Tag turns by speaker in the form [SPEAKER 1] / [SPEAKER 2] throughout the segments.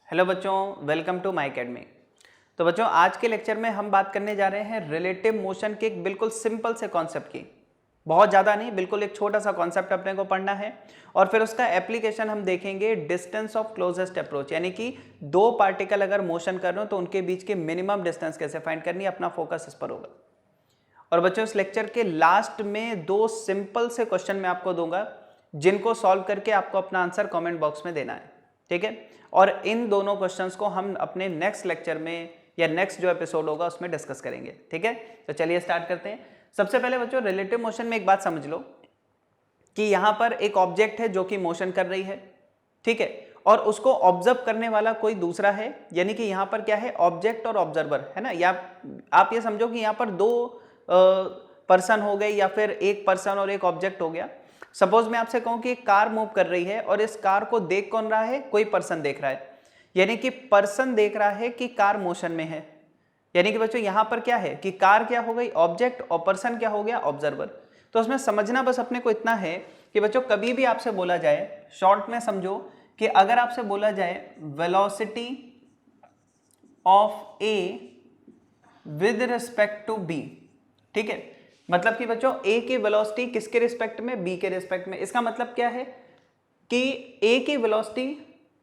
[SPEAKER 1] Hello बच्चों, welcome to my academy. तो बच्चों, आज के लेक्चर में हम बात करने जा रहे हैं रिलेटिव मोशन के एक बिल्कुल सिंपल से कॉन्सेप्ट की। बहुत ज़्यादा नहीं, बिल्कुल एक छोटा सा कॉन्सेप्ट अपने को पढ़ना है और फिर उसका एप्लीकेशन हम देखेंगे डिस्टेंस ऑफ क्लोजेस्ट अप्रोच, यानी कि दो पार्टिकल अगर मोशन कर रहे हो तो उनके बीच के मिनिमम डिस्टेंस कैसे फाइंड करनी है, अपना फोकस इस पर होगा। और बच्चों, इस लेक्चर के लास्ट में दो सिंपल से क्वेश्चन मैं आपको दूंगा जिनको सॉल्व करके आपको अपना आंसर कमेंट बॉक्स में देना है, ठीक है। और इन दोनों क्वेश्चंस को हम अपने नेक्स्ट लेक्चर में या नेक्स्ट जो एपिसोड होगा उसमें डिस्कस करेंगे, ठीक है। तो चलिए स्टार्ट करते हैं। सबसे पहले बच्चों, रिलेटिव मोशन में एक बात समझ लो कि यहां पर एक ऑब्जेक्ट है जो कि मोशन कर रही है, ठीक है, और उसको ऑब्जर्व करने वाला कोई दूसरा है, यानी कि यहां पर क्या है, ऑब्जेक्ट और ऑब्जर्वर है ना। या आप ये समझो कि यहां पर दो पर्सन हो गए या फिर एक पर्सन और एक ऑब्जेक्ट हो गया। सपोज मैं आपसे कहूं कि एक कार मूव कर रही है और इस कार को देख कौन रहा है, कोई पर्सन देख रहा है, यानी कि पर्सन देख रहा है कि कार मोशन में है। यानी कि बच्चों यहां पर क्या है कि कार क्या हो गई, ऑब्जेक्ट, और पर्सन क्या हो गया, ऑब्जर्वर। तो उसमें समझना बस अपने को इतना है कि बच्चों कभी भी आपसे बोला जाए, शॉर्ट में समझो कि अगर आपसे बोला जाए velocity of A with respect to B, ठीक है, मतलब कि बच्चों ए की वेलोसिटी किसके रिस्पेक्ट में, बी के रिस्पेक्ट में। इसका मतलब क्या है कि ए की वेलोसिटी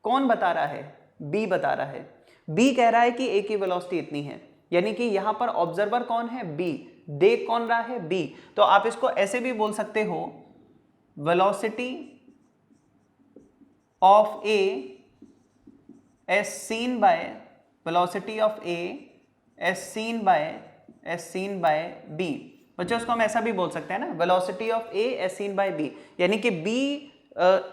[SPEAKER 1] कौन बता रहा है, बी बता रहा है। बी कह रहा है कि ए की वेलोसिटी इतनी है, यानी कि यहां पर ऑब्जर्वर कौन है, बी, देख कौन रहा है, बी। तो आप इसको ऐसे भी बोल सकते हो, velocity of A as seen by, velocity of A as seen by B. बच्चों उसको हम ऐसा भी बोल सकते हैं ना, velocity of A as seen by B, यानी कि बी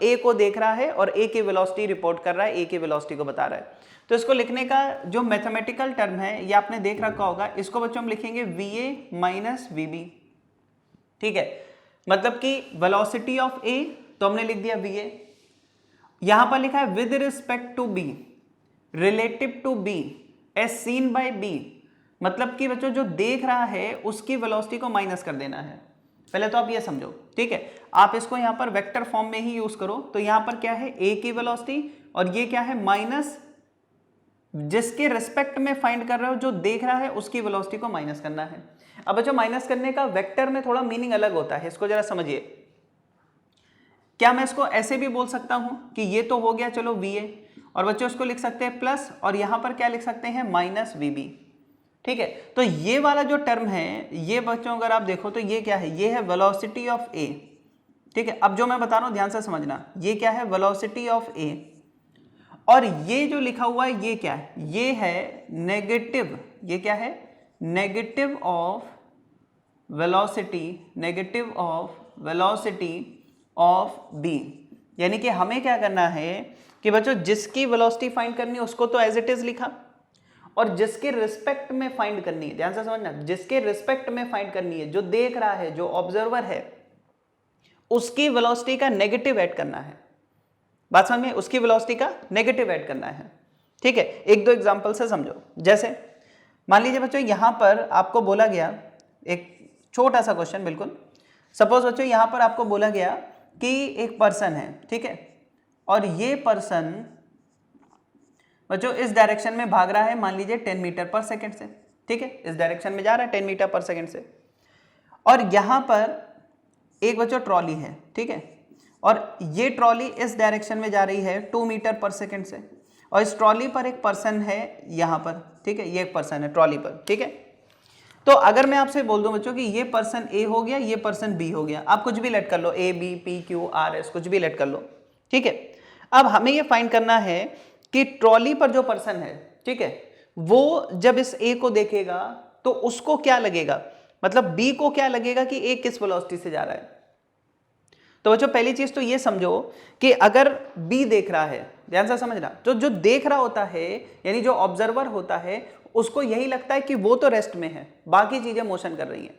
[SPEAKER 1] ए को देख रहा है और ए की वेलोसिटी रिपोर्ट कर रहा है, ए की वेलोसिटी को बता रहा है। तो इसको लिखने का जो मैथमेटिकल टर्म है, ये आपने देख रखा होगा, इसको बच्चों हम लिखेंगे V A minus V B, ठीक है। मतलब कि वेलोसिटी ऑफ ए तो हमने लिख दिया वी ए, यहां पर लिखा है with respect to B, relative to B, as seen by B, मतलब कि बच्चों जो देख रहा है उसकी वेलोसिटी को माइनस कर देना है। पहले तो आप ये समझो, ठीक है। आप इसको यहां पर वेक्टर फॉर्म में ही यूज करो, तो यहां पर क्या है, ए की वेलोसिटी, और ये क्या है, माइनस जिसके रिस्पेक्ट में फाइंड कर रहे हो, जो देख रहा है उसकी वेलोसिटी को माइनस करना है। अब बच्चों माइनस करने का वेक्टर में थोड़ा मीनिंग अलग होता है, इसको जरा समझिए। क्या मैं इसको ऐसे भी बोल सकता हूं कि ये तो हो गया चलो वी ए, और बच्चों इसको लिख सकते हैं प्लस, और यहां पर क्या लिख सकते हैं, माइनस वी बी, ठीक है। तो ये वाला जो टर्म है, ये बच्चों अगर आप देखो तो ये क्या है, ये है वेलोसिटी ऑफ ए, ठीक है। अब जो मैं बता रहा हूं ध्यान से समझना, ये क्या है, वेलोसिटी ऑफ ए, और ये जो लिखा हुआ है ये क्या है, ये है नेगेटिव, ये क्या है, negative of velocity, negative of velocity of B. यानी कि हमें क्या करना है कि बच्चों जिसकी वेलोसिटी फाइंड करनी है उसको तो एज इट इज लिखा, और जिसके रिस्पेक्ट में फाइंड करनी है, ध्यान से समझना, जिसके रिस्पेक्ट में फाइंड करनी है, जो देख रहा है, जो ऑब्जर्वर है, उसकी वेलोसिटी का नेगेटिव ऐड करना है। बात समझ में, उसकी वेलोसिटी का नेगेटिव ऐड करना है, ठीक है। एक दो एग्जांपल से समझो। जैसे मान लीजिए बच्चों यहां पर आपको बोला गया, एक छोटा सा क्वेश्चन बिल्कुल, सपोज बच्चों यहां पर आपको बोला गया कि एक पर्सन है, ठीक है, और ये पर्सन बच्चों इस डायरेक्शन में भाग रहा है, मान लीजिए 10 मीटर पर सेकंड से, ठीक है, इस डायरेक्शन में जा रहा है 10 मीटर पर सेकंड से, और यहां पर एक बच्चों ट्रॉली है, ठीक है, और ये ट्रॉली इस डायरेक्शन में जा रही है 2 मीटर पर सेकंड से, और इस ट्रॉली पर एक पर्सन है यहां पर, ठीक है, ये एक पर्सन है ट्रॉली पर, ठीक है। तो अगर मैं आपसे बोल दूं बच्चों कि ये पर्सन ए हो गया, ये पर्सन बी हो गया, आप कुछ भी लेट कर लो, A B P Q R S, कुछ भी लेट कर लो, ठीक है। अब हमें ये फाइंड करना है कि ट्रॉली पर जो पर्सन है, ठीक है, वो जब इस ए को देखेगा तो उसको क्या लगेगा, मतलब बी को क्या लगेगा कि ए किस वेलोसिटी से जा रहा है। तो बच्चों पहली चीज तो ये समझो कि अगर बी देख रहा है, ध्यान से समझना, तो जो देख रहा होता है यानी जो ऑब्जर्वर होता है, उसको यही लगता है कि वो तो रेस्ट में है, बाकी चीजें मोशन कर रही हैं।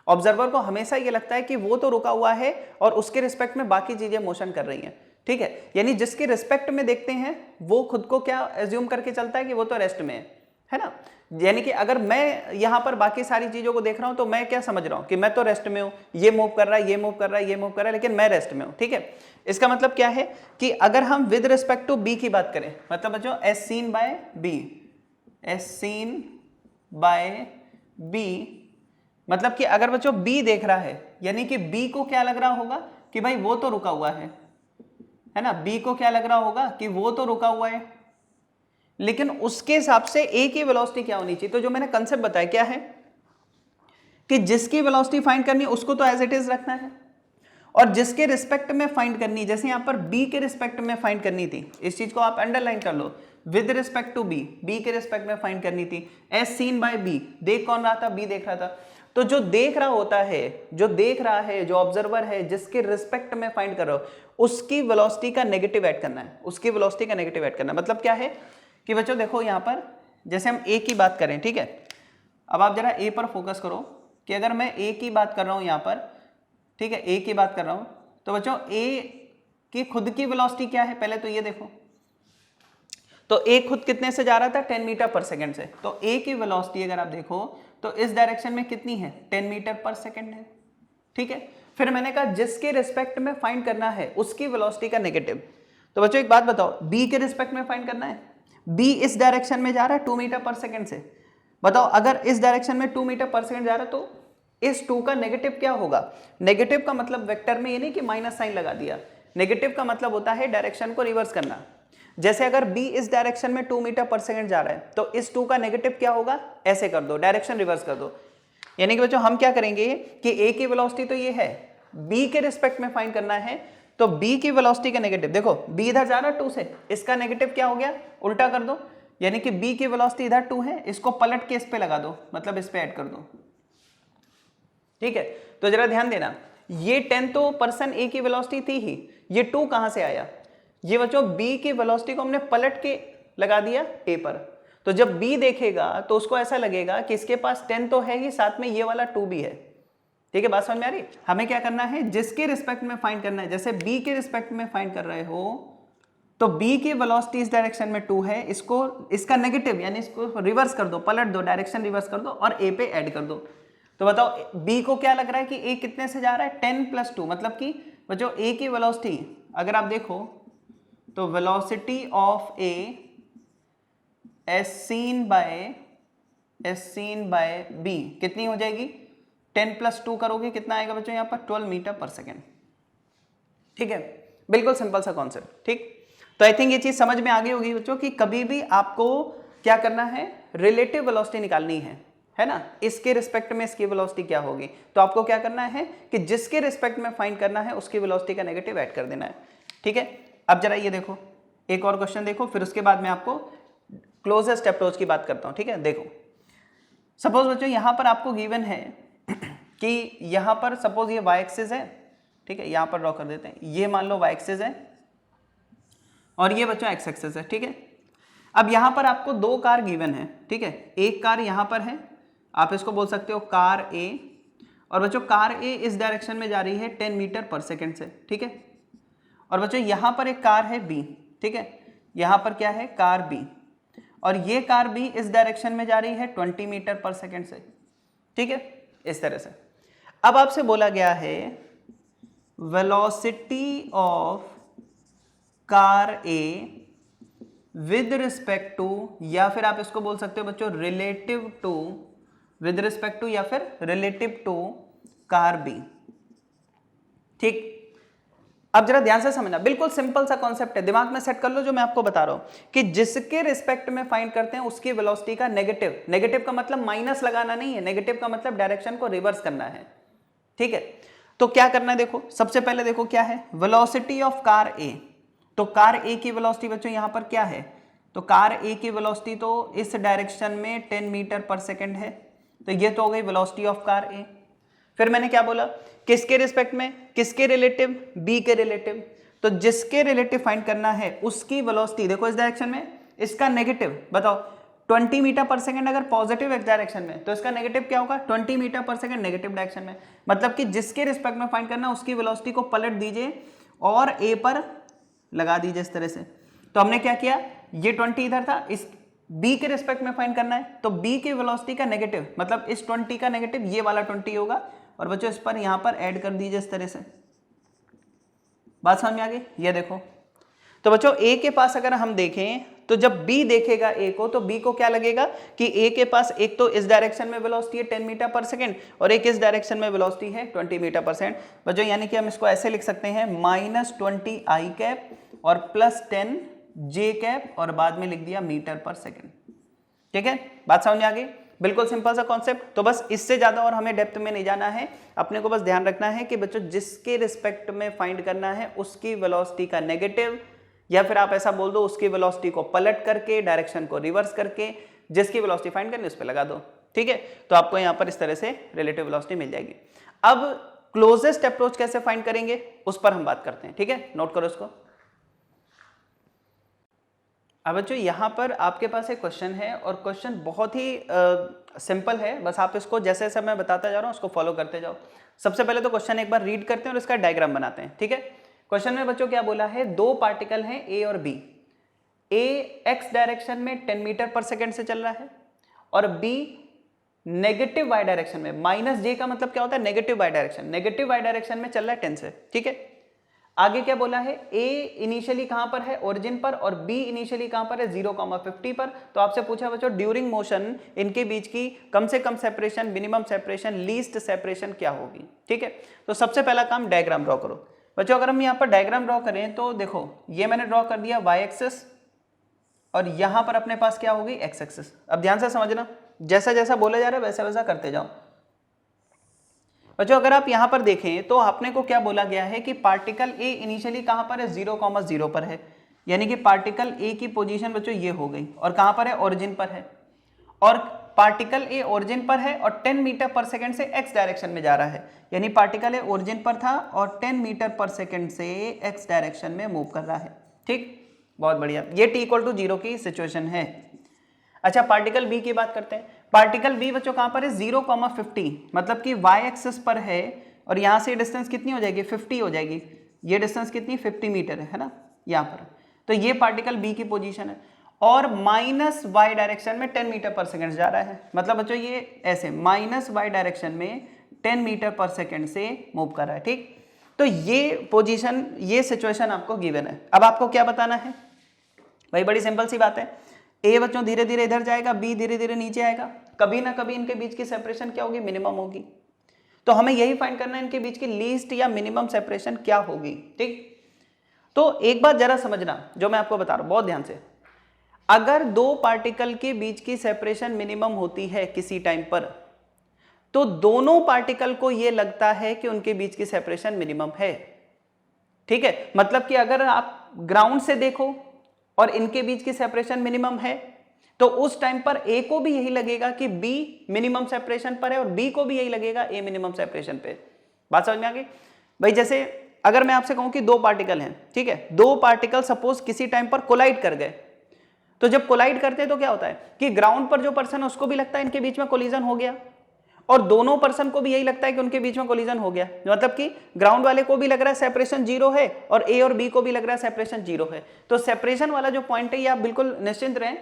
[SPEAKER 1] ऑब्जर्वर को हमेशा ये लगता है कि वो तो रुका हुआ है और उसके रिस्पेक्ट में बाकी चीजें मोशन कर रही हैं, ठीक है। यानी जिसके रिस्पेक्ट में देखते हैं वो खुद को क्या एज्यूम करके चलता है कि वो तो रेस्ट में है, है ना। यानी कि अगर मैं यहां पर बाकी सारी चीजों को देख रहा हूं तो मैं क्या समझ रहा हूं कि मैं तो रेस्ट में हूं, ये मूव कर रहा है, ये मूव कर रहा है, ये मूव कर रहा है, लेकिन मैं रेस्ट में हूं। ठीक है, इसका मतलब क्या है कि अगर हम विद रिस्पेक्ट टू बी की बात करें, मतलब बच्चों as seen by B, as seen by B, मतलब कि अगर बच्चों बी देख रहा है, यानी कि बी को क्या लग रहा होगा कि भाई वो तो रुका हुआ है ना। बी को क्या लग रहा होगा कि वो तो रुका हुआ है, लेकिन उसके हिसाब से ए की वेलोसिटी क्या होनी चाहिए। तो जो मैंने कंसेप्ट बताया क्या है कि जिसकी वेलोसिटी फाइंड करनी है उसको तो एज इट इज रखना है, और जिसके रिस्पेक्ट में फाइंड करनी, जैसे यहां पर बी के रिस्पेक्ट में फाइंड करनी थी, इस चीज को आप अंडरलाइन कर लो, with respect to B, B के रिस्पेक्ट में फाइंड करनी थी। एस सीन बाय बी, देख कौन रहा था, बी देख रहा था। तो जो देख रहा होता है, जो देख रहा है, जो ऑब्जर्वर है, जिसके रिस्पेक्ट में फाइंड कर रहे हो, उसकी वेलोसिटी का नेगेटिव ऐड करना है, उसकी वेलोसिटी का नेगेटिव ऐड करना है। मतलब क्या है कि बच्चों देखो यहां पर जैसे हम ए की बात करें, ठीक है, अब आप जरा ए पर फोकस करो कि अगर मैं ए की बात कर रहा हूं यहां पर, ठीक है, ए की बात कर रहा हूं, तो बच्चों ए की खुद की वेलोसिटी क्या है, पहले तो ये देखो, तो ए खुद कितने से जा रहा था, 10 मीटर पर सेकंड से। तो ए की वेलोसिटी अगर आप देखो तो इस डायरेक्शन में कितनी है, 10 मीटर पर सेकंड है। ठीक है, फिर मैंने कहा जिसके रिस्पेक्ट में फाइंड करना है उसकी वेलोसिटी का नेगेटिव। तो बच्चों एक बात बताओ, बी के रिस्पेक्ट में फाइंड करना है, बी इस डायरेक्शन में जा रहा है 2 मीटर पर सेकंड से। बताओ अगर इस डायरेक्शन में 2 मीटर पर सेकंड जा रहा है तो इस 2 का नेगेटिव क्या होगा। नेगेटिव का मतलब वेक्टर में ये नहीं कि माइनस साइन लगा दिया, नेगेटिव का मतलब होता है डायरेक्शन को रिवर्स करना। जैसे अगर b इस डायरेक्शन में 2 मीटर पर सेकंड जा रहा है तो इस 2 का नेगेटिव क्या होगा, ऐसे कर दो, डायरेक्शन रिवर्स कर दो। यानी कि बच्चों हम क्या करेंगे कि a की वेलोसिटी तो ये है, b के रिस्पेक्ट में फाइंड करना है, तो b की वेलोसिटी का नेगेटिव देखो, b इधर जा रहा है 2 से, इसका नेगेटिव क्या हो गया, उल्टा कर दो, यानी कि b की वेलोसिटी इधर 2 है, इसको पलट के इस पे लगा दो, मतलब इस पे ऐड कर दो। ठीक है, तो जरा ध्यान देना, ये 10 तो पर्सन a की वेलोसिटी थी ही, ये 2 कहां से आया, ये बच्चों b की वेलोसिटी को हमने पलट के लगा दिया a पर। तो जब b देखेगा तो उसको ऐसा लगेगा कि इसके पास 10 तो है ही, साथ में ये वाला 2 भी है। ठीक है, बात समझ में आ रही। हमें क्या करना है, जिसके रिस्पेक्ट में फाइंड करना है, जैसे b के रिस्पेक्ट में फाइंड कर रहे हो तो b की वेलोसिटी इस डायरेक्शन में 2 है, इसको इसका नेगेटिव यानी इसको रिवर्स कर दो, पलट दो, डायरेक्शन रिवर्स कर दो और a पे ऐड कर दो। तो बताओ b को क्या लग रहा है कि a कितने से जा रहा है, 10 प्लस 2, मतलब कि बच्चों a की वेलोसिटी अगर आप देखो तो velocity of A as seen by B कितनी हो जाएगी, 10 प्लस 2 करोगे कितना आएगा बच्चों यहाँ पर, 12 मीटर पर सेकेंड। ठीक है, बिल्कुल सिंपल सा कॉन्सेप्ट। ठीक, तो आई थिंक ये चीज समझ में आ गई होगी बच्चों कि कभी भी आपको क्या करना है, रिलेटिव वेलोसिटी निकालनी है ना, इसके रिस्पेक्ट में इसकी वेलोसिटी क्या होगी, तो आपको क्या करना है कि जिसके रिस्पेक्ट में फाइंड करना है उसकी वेलोसिटी का नेगेटिव ऐड कर देना है। ठीक है, अब जरा ये देखो, एक और क्वेश्चन देखो, फिर उसके बाद मैं आपको क्लोजेस्ट अप्रोच की बात करता हूं। ठीक है, देखो सपोज बच्चों यहां पर आपको गिवन है कि यहां पर सपोज ये y एक्सिस है, ठीक है, यहां पर ड्रॉ कर देते हैं, ये मान लो y एक्सिस है और ये बच्चों x एक्सिस है। ठीक है, अब यहां पर आपको 2 कार गिवन है, ठीक है, एक कार यहां पर है, आप इसको बोल सकते हो कार A, और बच्चों कार A इस डायरेक्शन में जा रही है 10 मीटर पर सेकेंड से। ठीक है, और बच्चों यहां पर एक कार है B, ठीक है, यहां पर क्या है, कार B, और ये कार B इस डायरेक्शन में जा रही है 20 मीटर पर सेकेंड से। ठीक है, इस तरह से। अब आपसे बोला गया है velocity of car A with respect to, या फिर आप इसको बोल सकते हो बच्चों relative to, with respect to या फिर रिलेटिव टू कार B। ठीक, अब जरा ध्यान से समझना, बिल्कुल सिंपल सा कॉन्सेप्ट है, दिमाग में सेट कर लो जो मैं आपको बता रहा हूं कि जिसके रिस्पेक्ट में फाइंड करते हैं उसकी वेलोसिटी का नेगेटिव, नेगेटिव का मतलब माइनस लगाना नहीं है, नेगेटिव का मतलब डायरेक्शन को रिवर्स करना है। ठीक है, तो क्या करना है, देखो सबसे पहले देखो क्या है, वेलोसिटी ऑफ कार A, तो कार A की वेलोसिटी बच्चों यहां पर क्या है, तो कार A की वेलोसिटी तो इस डायरेक्शन में 10 मीटर पर सेकेंड है, तो ये तो हो गई वेलोसिटी ऑफ कार A। फिर मैंने क्या बोला, किसके रिस्पेक्ट में, किसके रिलेटिव, B के रिलेटिव, तो जिसके रिलेटिव फाइंड करना है उसकी वेलोसिटी देखो इस डायरेक्शन में, इसका नेगेटिव बताओ, 20 मीटर पर सेकंड अगर पॉजिटिव एक्स डायरेक्शन में तो इसका नेगेटिव क्या होगा, 20 मीटर पर सेकंड नेगेटिव डायरेक्शन में, मतलब कि जिसके रिस्पेक्ट में फाइंड करना उसकी वेलोसिटी को पलट दीजिए और A पर लगा दीजिए इस तरह से। तो हमने क्या किया, ये 20 इधर था, इस b के रिस्पेक्ट में फाइंड करना है, तो b की वेलोसिटी का नेगेटिव मतलब इस 20 का नेगेटिव ये वाला 20 होगा, और बच्चों इस पर यहां पर ऐड कर दीजिए इस तरह से। बात समझ में आ गई? ये देखो, तो बच्चों a के पास अगर हम देखें तो जब b देखेगा a को, तो b को क्या लगेगा कि a के पास एक तो इस डायरेक्शन में वेलोसिटी है 10 मीटर पर सेकंड और एक इस डायरेक्शन में वेलोसिटी है 20 मीटर पर सेकंड। बच्चों यानी कि हम इसको ऐसे लिख सकते हैं -20 i कैप और +10 j कैप और बाद में लिख दिया मीटर पर सेकंड। ठीक है, बात समझ में आ गई? बिल्कुल सिंपल सा कॉन्सेप्ट। तो बस इससे ज्यादा और हमें डेप्थ में नहीं जाना है, अपने को बस ध्यान रखना है कि बच्चों जिसके रिस्पेक्ट में फाइंड करना है उसकी वेलोसिटी का नेगेटिव, या फिर आप ऐसा बोल दो उसकी वेलोसिटी को पलट करके डायरेक्शन को रिवर्स करके जिसकी वेलोसिटी फाइंड करनी उस पर लगा दो। ठीक है, तो आपको यहां पर इस तरह से रिलेटिव वेलोसिटी मिल जाएगी। अब क्लोजेस्ट अप्रोच कैसे फाइंड करेंगे उस पर हम बात करते हैं। ठीक है, नोट करो इसको। अब बच्चों यहाँ पर आपके पास एक क्वेश्चन है और क्वेश्चन बहुत ही सिंपल है, बस आप इसको जैसे जैसे मैं बताता जा रहा हूँ उसको फॉलो करते जाओ। सबसे पहले तो क्वेश्चन एक बार रीड करते हैं और इसका डायग्राम बनाते हैं। ठीक है, क्वेश्चन में बच्चों क्या बोला है, दो पार्टिकल हैं ए और बी। ए एक्स डायरेक्शन में 10 मीटर पर सेकेंड से चल रहा है और बी नेगेटिव वाई डायरेक्शन में, माइनस जे का मतलब क्या होता है negative Y direction, negative Y direction में चल रहा है 10 से। ठीक है, आगे क्या बोला है, ए इनिशियली कहां पर है ओरिजिन पर और बी इनिशियली कहां पर है 0,50 पर। तो आपसे पूछा बच्चों ड्यूरिंग मोशन इनके बीच की कम से कम separation, minimum separation, least separation क्या होगी। ठीक है, तो सबसे पहला काम डायग्राम ड्रॉ करो। बच्चों अगर हम यहाँ पर डायग्राम ड्रॉ करें तो देखो ये मैंने ड्रॉ कर दिया वाई एक्सिस और यहां पर अपने पास क्या होगी एक्स एक्सिस। अब ध्यान से समझना, जैसा जैसा बोला जा रहा है वैसा वैसा करते जाओ। बच्चों अगर आप यहां पर देखें तो आपने को क्या बोला गया है कि पार्टिकल ए इनिशियली कहां पर है 0,0 पर है, यानी कि पार्टिकल ए की पोजीशन बच्चों ये हो गई और कहां पर है ओरिजिन पर है, और पार्टिकल ए ओरिजिन पर है और 10 मीटर पर सेकंड से एक्स डायरेक्शन में जा रहा है, यानी पार्टिकल ए ओरिजिन पर था और 10 मीटर पर सेकंड से एक्स डायरेक्शन में मूव कर रहा है। ठीक, बहुत बढ़िया, ये t=0 की सिचुएशन है। अच्छा पार्टिकल बी की बात करते हैं। पार्टिकल बी बच्चों कहां पर है 0,50, मतलब कि y एक्सिस पर है और यहां से डिस्टेंस कितनी हो जाएगी 50 हो जाएगी, ये डिस्टेंस कितनी 50 मीटर है ना यहां पर। तो ये पार्टिकल बी की पोजीशन है और -y डायरेक्शन में 10 मीटर पर सेकंड जा रहा है, मतलब बच्चों ये ऐसे -y डायरेक्शन में 10 मीटर पर सेकंड से मूव कर रहा है। ठीक, तो ये पोजीशन, ये सिचुएशन आपको गिवन है। अब आपको क्या बताना है भाई, बड़ी सिंपल सी बात है, ए बच्चों धीरे धीरे इधर जाएगा, बी धीरे धीरे नीचे आएगा, कभी ना कभी इनके बीच की सेपरेशन क्या होगी मिनिमम होगी। तो हमें यही फाइंड करना है इनके बीच की लीस्ट या मिनिमम सेपरेशन क्या होगी। ठीक, तो एक बात जरा समझना जो मैं आपको बता रहा हूं बहुत ध्यान से, अगर दो पार्टिकल के बीच की सेपरेशन मिनिमम होती है किसी टाइम पर, तो दोनों पार्टिकल को यह लगता है कि उनके बीच की सेपरेशन मिनिमम है। ठीक है, मतलब कि अगर आप ग्राउंड से देखो और इनके बीच की सेपरेशन मिनिमम है तो उस टाइम पर ए को भी यही लगेगा कि बी मिनिमम सेपरेशन पर है और बी को भी यही लगेगा ए मिनिमम सेपरेशन पे। बात समझ में आ गई भाई? जैसे अगर मैं आपसे कहूं कि दो पार्टिकल हैं, ठीक है, दो पार्टिकल सपोज किसी टाइम पर कोलाइड कर गए, तो जब कोलाइड करते हैं तो क्या होता है कि ग्राउंड पर जो पर्सन है उसको भी लगता है इनके बीच में कोलिजन हो गया और दोनों पर्सन को भी यही लगता है कि उनके बीच में कोलिजन हो गया, मतलब कि ग्राउंड वाले को भी लग रहा है सेपरेशन 0 है और ए और बी को भी लग रहा है सेपरेशन 0 है। तो सेपरेशन वाला जो पॉइंट है ये आप बिल्कुल निश्चिंत रहें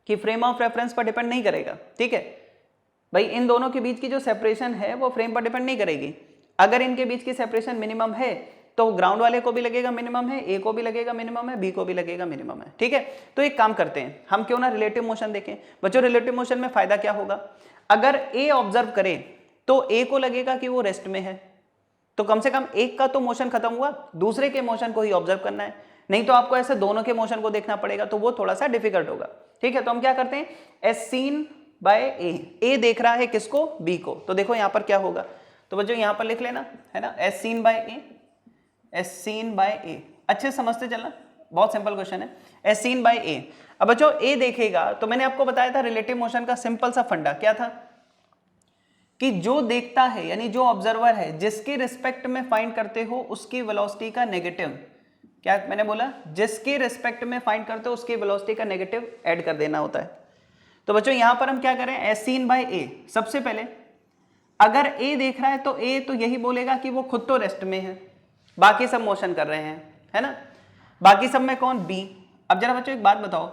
[SPEAKER 1] कि फ्रेम ऑफ रेफरेंस पर डिपेंड नहीं करेगा। ठीक है भाई, इन दोनों के बीच की जो सेपरेशन है वो फ्रेम पर डिपेंड नहीं करेगी। अगर इनके बीच की सेपरेशन मिनिमम है तो ग्राउंड वाले को भी लगेगा मिनिमम है, ए को भी लगेगा मिनिमम है, बी को भी लगेगा मिनिमम है। ठीक है, तो एक काम करते हैं हम, क्यों ना रिलेटिव मोशन देखें। बच्चों रिलेटिव मोशन में फायदा क्या होगा, अगर ए ऑब्जर्व करे तो ए को लगेगा कि वो रेस्ट में है, तो कम से कम एक का तो मोशन खत्म हुआ, दूसरे के मोशन को ही ऑब्जर्व करना है, नहीं तो आपको ऐसे दोनों के मोशन को देखना पड़ेगा तो वो थोड़ा सा डिफिकल्ट होगा। ठीक है, तो हम क्या करते हैं, एज सीन बाय ए देख रहा है किसको, बी को, तो देखो यहां पर क्या होगा, तो बच्चों यहां पर लिख लेना है ना, एज सीन बाय ए, एज सीन बाय ए, अच्छे समझते चलना, बहुत सिंपल क्वेश्चन है, एज सीन बाय ए। अब बच्चों ए देखेगा तो मैंने आपको बताया था रिलेटिव मोशन का सिंपल सा फंडा क्या था कि जो देखता है यानी जो ऑब्जर्वर है जिसके रिस्पेक्ट में फाइंड करते हो उसकी वेलोसिटी का नेगेटिव, क्या मैंने बोला, जिसके रिस्पेक्ट में फाइंड करते हो उसकी वेलोसिटी का नेगेटिव ऐड कर देना होता है। तो बच्चों यहां पर हम क्या करें, एज सीन बाय ए, सबसे पहले अगर ए देख रहा है तो ए तो यही बोलेगा कि वो खुद तो रेस्ट में है, बाकी सब मोशन कर रहे हैं, है ना, बाकी सब में कौन, बी। अब जरा बच्चों एक बात बताओ,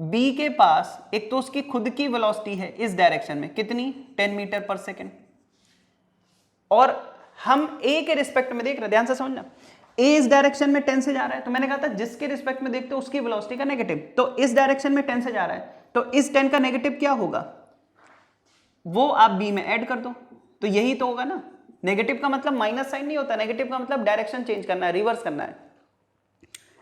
[SPEAKER 1] बी के पास एक तो उसकी खुद की वेलोसिटी है इस डायरेक्शन में, कितनी, 10 मीटर पर सेकेंड, और हम ए के रिस्पेक्ट में देख रहे हैं, ध्यान से समझना, ए इस डायरेक्शन में 10 से जा रहा है, तो मैंने कहा था जिसके रिस्पेक्ट में देखते हो उसकी वेलोसिटी का नेगेटिव, तो इस डायरेक्शन में 10 से जा रहा है, तो इस 10 का नेगेटिव क्या होगा, वो आप बी में ऐड कर दो, तो यही तो होगा ना। नेगेटिव का मतलब माइनस साइन नहीं होता, नेगेटिव का मतलब डायरेक्शन चेंज करना है, रिवर्स करना है।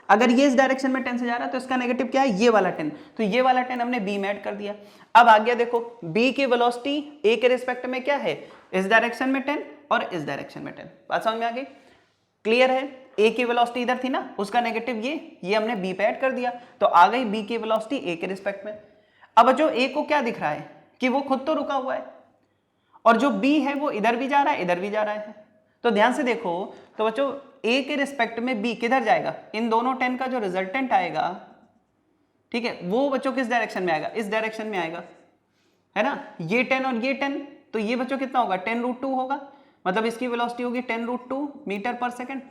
[SPEAKER 1] अगर ये इस डायरेक्शन में 10 से जा रहा है तो इसका नेगेटिव क्या है, ये वाला 10, तो ये वाला 10 हमने बी में ऐड कर दिया। अब आ गया देखो, बी की वेलोसिटी ए के रिस्पेक्ट में क्या है, इस डायरेक्शन में 10 और इस डायरेक्शन में 10, बात समझ में आ गई, क्लियर है। ए की वेलोसिटी इधर थी ना, उसका नेगेटिव ये हमने बी पे ऐड कर दिया, तो आ गई बी की वेलोसिटी ए के रिस्पेक्ट में। अब जो ए को क्या दिख रहा है कि वो खुद तो रुका हुआ है, और जो बी है वो इधर भी जा रहा है इधर भी जा रहा है, तो ध्यान से देखो, तो बच्चों ए के रिस्पेक्ट में बी किधर जाएगा, इन दोनों 10 का जो रिजल्टेंट आएगा, ठीक है, वो बच्चों किस डायरेक्शन में आएगा, इस डायरेक्शन में आएगा, है ना, ये 10 और ये 10, तो ये बच्चों कितना होगा, 10√2 होगा, मतलब इसकी वेलोसिटी होगी 10√2 मीटर पर सेकेंड,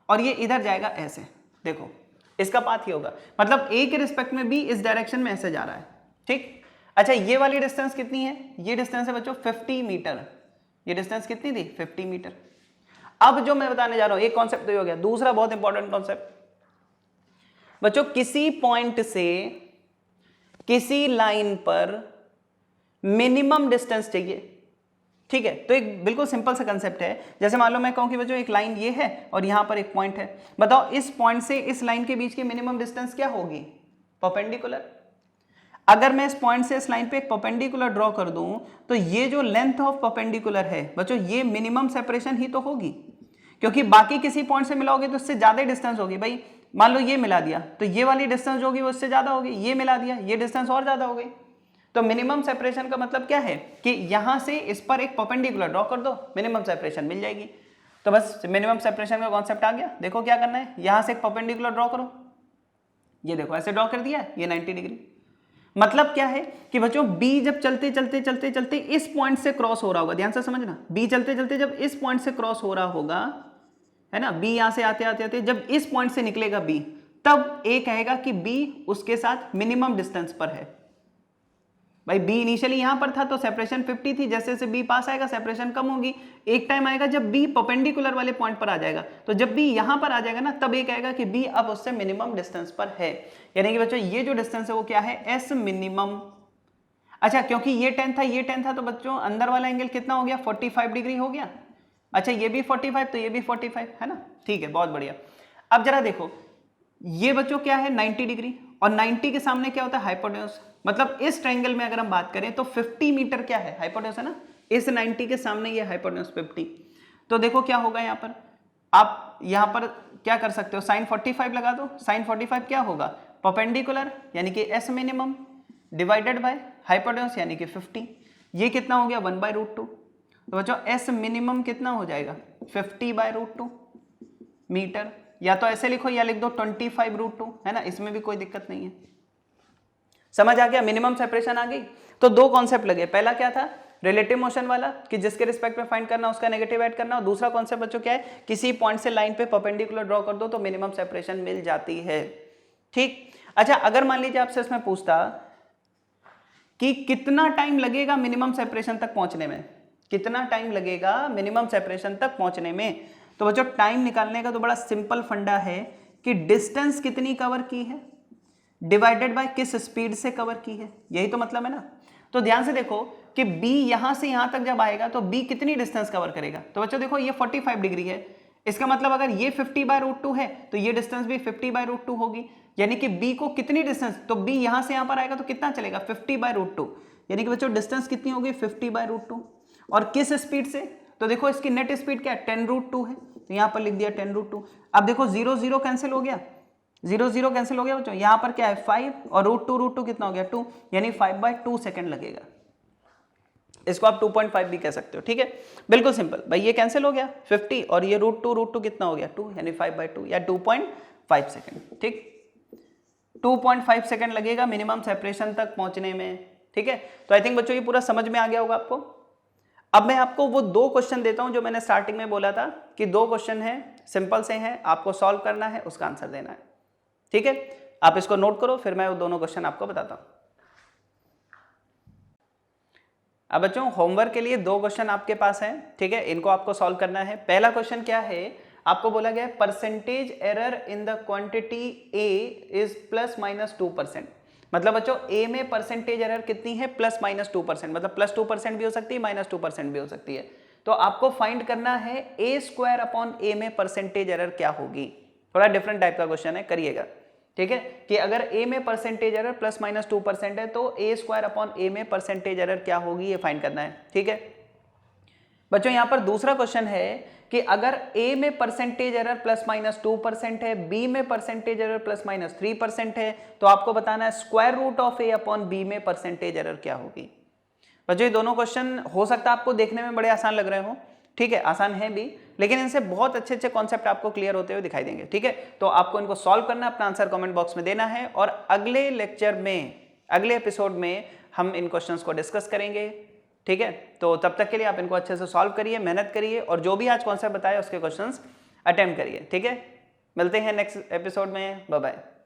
[SPEAKER 1] और ये इधर जाएगा ऐसे, देखो इसका पाथ ही होगा, मतलब ए के रिस्पेक्ट में बी इस डायरेक्शन में ऐसे जा रहा है, ठीक। अच्छा, ये वाली डिस्टेंस कितनी है, ये डिस्टेंस है बच्चों 50 मीटर, ये डिस्टेंस कितनी थी, 50 मीटर। अब जो मैं बताने जा रहा हूं, एक कॉन्सेप्ट तो ये हो गया, दूसरा बहुत इंपॉर्टेंट कॉन्सेप्ट बच्चों, किसी पॉइंट से किसी लाइन पर मिनिमम डिस्टेंस चाहिए, ठीक है, तो एक बिल्कुल सिंपल सा कंसेप्ट है, जैसे मान लो मैं कहूं कि बच्चों एक लाइन ये है और यहां पर एक पॉइंट है, बताओ इस पॉइंट से इस लाइन के बीच की मिनिमम डिस्टेंस क्या होगी, परपेंडिकुलर। अगर मैं इस पॉइंट से इस लाइन पे एक परपेंडिकुलर ड्रॉ कर दूं, तो ये जो लेंथ ऑफ परपेंडिकुलर है बच्चों, ये मिनिमम सेपरेशन ही तो होगी, क्योंकि बाकी किसी पॉइंट से मिलाओगे तो इससे ज्यादा डिस्टेंस होगी भाई, मान लो ये मिला दिया तो ये वाली डिस्टेंस जो होगी वो इससे ज्यादा होगी, ये मिला दिया ये डिस्टेंस और ज्यादा हो गई, तो मिनिमम सेपरेशन का मतलब क्या है कि यहां से इस पर एक परपेंडिकुलर ड्रॉ कर दो, मिनिमम सेपरेशन मिल जाएगी। तो बस मिनिमम सेपरेशन का कॉन्सेप्ट आ गया। देखो क्या करना है, यहां से एक परपेंडिकुलर ड्रॉ करो, ये देखो ऐसे ड्रॉ कर दिया, ये 90 डिग्री। मतलब क्या है कि बच्चों B जब चलते चलते चलते चलते इस पॉइंट से क्रॉस हो रहा होगा, ध्यान से समझना, B चलते चलते जब इस पॉइंट से क्रॉस हो रहा होगा, है ना, B यहां से आते आते आते जब इस पॉइंट से निकलेगा B, तब A कहेगा कि B उसके साथ मिनिमम डिस्टेंस पर है। भाई B इनिशियली यहां पर था तो सेपरेशन 50 थी, जैसे जैसे B पास आएगा सेपरेशन कम होगी, एक टाइम आएगा जब B परपेंडिकुलर वाले पॉइंट पर आ जाएगा, तो जब B यहां पर आ जाएगा ना, तब ये कहेगा कि B अब उससे मिनिमम डिस्टेंस पर है, यानी कि बच्चों ये जो डिस्टेंस है वो क्या है, S मिनिमम। अच्छा, क्योंकि ये 10 था ये 10 था, तो बच्चों अंदर वाला एंगल कितना हो गया, 45 डिग्री हो गया। अच्छा, ये भी 45 तो ये भी 45, है ना, ठीक है, बहुत बढ़िया। अब जरा देखो, ये बच्चों क्या है 90 डिग्री, और 90 के सामने क्या होता है, हाइपोटेन्यूज। मतलब इस ट्रायंगल में अगर हम बात करें तो 50 मीटर क्या है, हाइपोटेन्यूज है ना, इस 90 के सामने ये हाइपोटेन्यूज 50। तो देखो क्या होगा, यहाँ पर आप यहाँ पर क्या कर सकते हो, साइन 45 लगा दो, साइन 45 क्या होगा, परपेंडिकुलर यानी कि S minimum divided by hypotenuse यानी कि 50, ये कितना हो गया 1/√2। तो बच्चों S मिनिमम कितना हो जाएगा 50/√2 मीटर, या तो ऐसे लिखो या लिख दो 25/√2, है ना, इसमें भी कोई दिक्कत नहीं है। समझ आ गया, मिनिमम सेपरेशन आ गई। तो दो कॉन्सेप्ट लगे, पहला क्या था, रिलेटिव मोशन वाला कि जिसके रिस्पेक्ट में फाइंड करना उसका नेगेटिव ऐड करना, और दूसरा कॉन्सेप्ट बच्चों क्या है, किसी पॉइंट से लाइन पे परपेंडिकुलर ड्रॉ कर दो तो मिनिमम सेपरेशन मिल जाती है, ठीक। अच्छा, अगर मान लीजिए आपसे इसमें पूछता कि कितना टाइम लगेगा मिनिमम सेपरेशन तक पहुंचने में, कितना टाइम लगेगा मिनिमम सेपरेशन तक पहुंचने में, तो बच्चों टाइम निकालने का तो बड़ा सिंपल फंडा है कि डिस्टेंस कितनी कवर की है डिवाइडेड बाय किस स्पीड से कवर की है, यही तो मतलब है ना। तो ध्यान से देखो कि B यहां से यहां तक जब आएगा तो B कितनी डिस्टेंस कवर करेगा, तो बच्चों देखो ये 45 डिग्री है, इसका मतलब अगर ये 50/√2 है तो ये डिस्टेंस भी 50/√2 होगी, यानी कि B को कितनी डिस्टेंस, तो B यहां से यहां पर आएगा तो कितना चलेगा 50/√2, यानी कि बच्चों डिस्टेंस कितनी होगी 50/√2, और किस स्पीड से, तो देखो इसकी नेट स्पीड क्या है 10√2 है, तो यहां पर लिख दिया 10√2। अब देखो 0 0 कैंसिल हो गया, 0 0 कैंसिल हो गया बच्चों, यहां पर क्या है 5 और √2 कितना हो गया 2, यानी 5/2 सेकंड लगेगा, इसको आप 2.5 भी कह सकते हो, ठीक है, बिल्कुल सिंपल। भाई ये कैंसिल हो गया 50 और ये √2 कितना हो गया 2, यानी 5/2 या 2.5 सेकंड, ठीक, 2.5 सेकंड लगेगा मिनिमम सेपरेशन तक पहुंचने में, ठीक है। तो आई थिंक बच्चों ये पूरा समझ में आ गया होगा आपको। अब मैं आपको वो दो क्वेश्चन देता हूं जो मैंने स्टार्टिंग में बोला था कि दो क्वेश्चन है, सिंपल से हैं, आपको सॉल्व करना है, उसका आंसर देना है, ठीक है। आप इसको नोट करो, फिर मैं वो दोनों क्वेश्चन आपको बताता हूं। अब बच्चों होमवर्क के लिए 2 क्वेश्चन आपके पास हैं, ठीक है, इनको आपको सॉल्व करना है। पहला क्वेश्चन क्या है, आपको बोला गया है percentage error in the quantity A is +-2%। मतलब बच्चों ए में परसेंटेज एरर कितनी है, +-2%, मतलब +2% भी हो सकती है, -2% भी हो सकती है। तो आपको फाइंड करना है a² में परसेंटेज एरर क्या होगी। थोड़ा डिफरेंट टाइप का क्वेश्चन है, करिएगा, ठीक है, कि अगर a में परसेंटेज एरर +-2% है तो a² में परसेंटेज एरर क्या होगी, ये फाइंड करना है, ठीक है। बच्चों यहां पर दूसरा क्वेश्चन है कि अगर a में परसेंटेज एरर +-2% है, b में परसेंटेज एरर +-3% है, तो आपको बताना है √a/b में परसेंटेज एरर क्या होगी। बच्चों ये दोनों क्वेश्चन हो सकता है आपको देखने में बड़े आसान लग रहे हो, ठीक है, आसान है भी, लेकिन इनसे बहुत अच्छे अच्छे कॉन्सेप्ट आपको क्लियर होते हुए दिखाई देंगे, ठीक है। तो आपको इनको सॉल्व करना, अपना आंसर कमेंट बॉक्स में देना है, और अगले लेक्चर में, अगले एपिसोड में हम इन क्वेश्चंस को डिस्कस करेंगे, ठीक है। तो तब तक के लिए आप इनको अच्छे से सॉल्व करिए, मेहनत करिए, और जो भी आज कॉन्सेप्ट बताया उसके क्वेश्चंस अटेम्प्ट करिए, ठीक है। मिलते हैं नेक्स्ट एपिसोड में, बाय बाय।